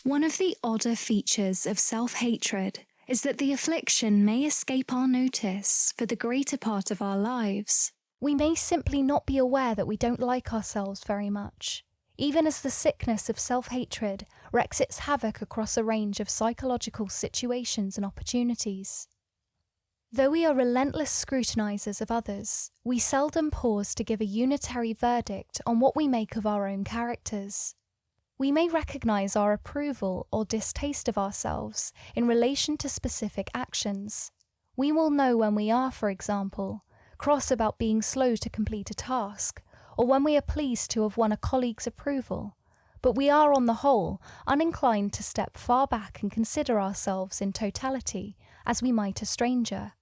One of the odder features of self-hatred is that the affliction may escape our notice for the greater part of our lives. We may simply not be aware that we don't like ourselves very much, even as the sickness of self-hatred wreaks its havoc across a range of psychological situations and opportunities. Though we are relentless scrutinizers of others, we seldom pause to give a unitary verdict on what we make of our own characters. We may recognize our approval or distaste of ourselves in relation to specific actions. We will know when we are, for example, cross about being slow to complete a task, or when we are pleased to have won a colleague's approval, but we are on the whole uninclined to step far back and consider ourselves in totality as we might a stranger.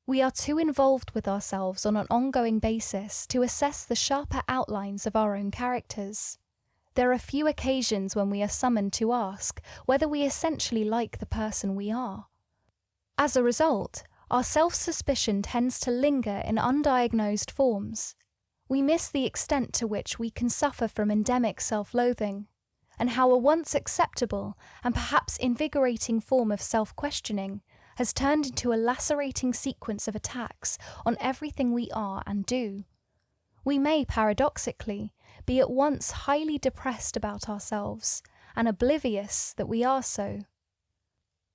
We are too involved with ourselves on an ongoing basis to assess the sharper outlines of our own characters. There are few occasions when we are summoned to ask whether we essentially like the person we are. As a result, our self-suspicion tends to linger in undiagnosed forms. We miss the extent to which we can suffer from endemic self-loathing, and how a once acceptable and perhaps invigorating form of self-questioning has turned into a lacerating sequence of attacks on everything we are and do. We may, paradoxically, be at once highly depressed about ourselves and oblivious that we are so.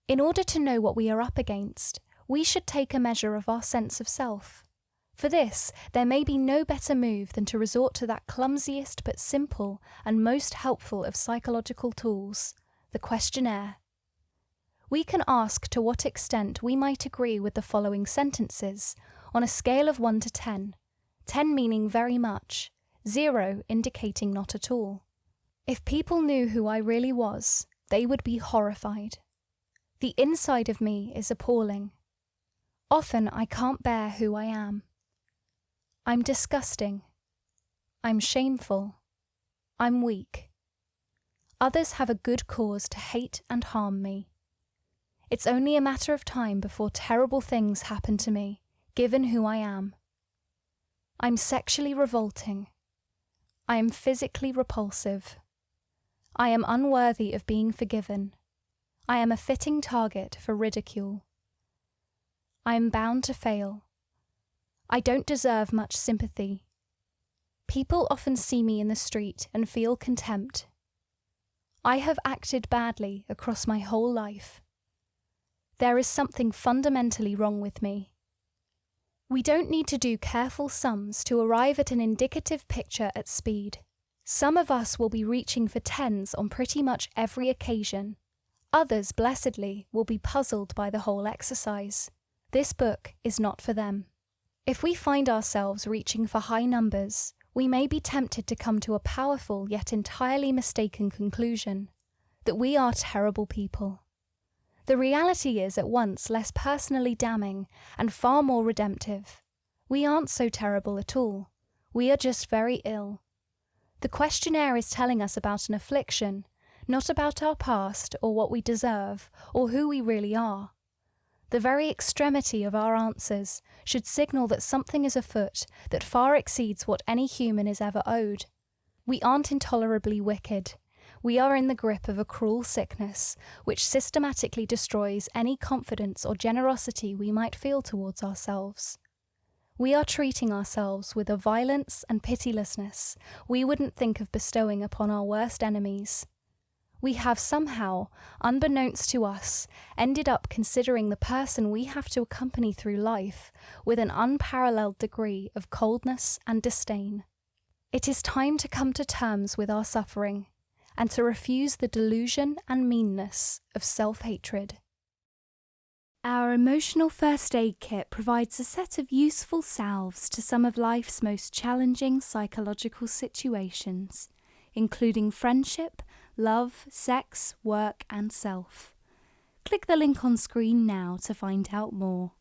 In order to know what we are up against, we should take a measure of our sense of self. For this, there may be no better move than to resort to that clumsiest but simple and most helpful of psychological tools, the questionnaire. We can ask to what extent we might agree with the following sentences on a scale of 1 to 10, 10 meaning very much, 0 indicating not at all. If people knew who I really was, they would be horrified. The inside of me is appalling. Often I can't bear who I am. I'm disgusting. I'm shameful. I'm weak. Others have a good cause to hate and harm me. It's only a matter of time before terrible things happen to me, given who I am. I'm sexually revolting. I am physically repulsive. I am unworthy of being forgiven. I am a fitting target for ridicule. I am bound to fail. I don't deserve much sympathy. People often see me in the street and feel contempt. I have acted badly across my whole life. There is something fundamentally wrong with me. We don't need to do careful sums to arrive at an indicative picture at speed. Some of us will be reaching for 10s on pretty much every occasion. Others, blessedly, will be puzzled by the whole exercise. This book is not for them. If we find ourselves reaching for high numbers, we may be tempted to come to a powerful yet entirely mistaken conclusion, that we are terrible people. The reality is at once less personally damning and far more redemptive. We aren't so terrible at all. We are just very ill. The questionnaire is telling us about an affliction, not about our past or what we deserve or who we really are. The very extremity of our answers should signal that something is afoot that far exceeds what any human is ever owed. We aren't intolerably wicked. We are in the grip of a cruel sickness, which systematically destroys any confidence or generosity we might feel towards ourselves. We are treating ourselves with a violence and pitilessness we wouldn't think of bestowing upon our worst enemies. We have somehow, unbeknownst to us, ended up considering the person we have to accompany through life with an unparalleled degree of coldness and disdain. It is time to come to terms with our suffering, and to refuse the delusion and meanness of self-hatred. Our emotional first aid kit provides a set of useful salves to some of life's most challenging psychological situations, including friendship, love, sex, work, and self. Click the link on screen now to find out more.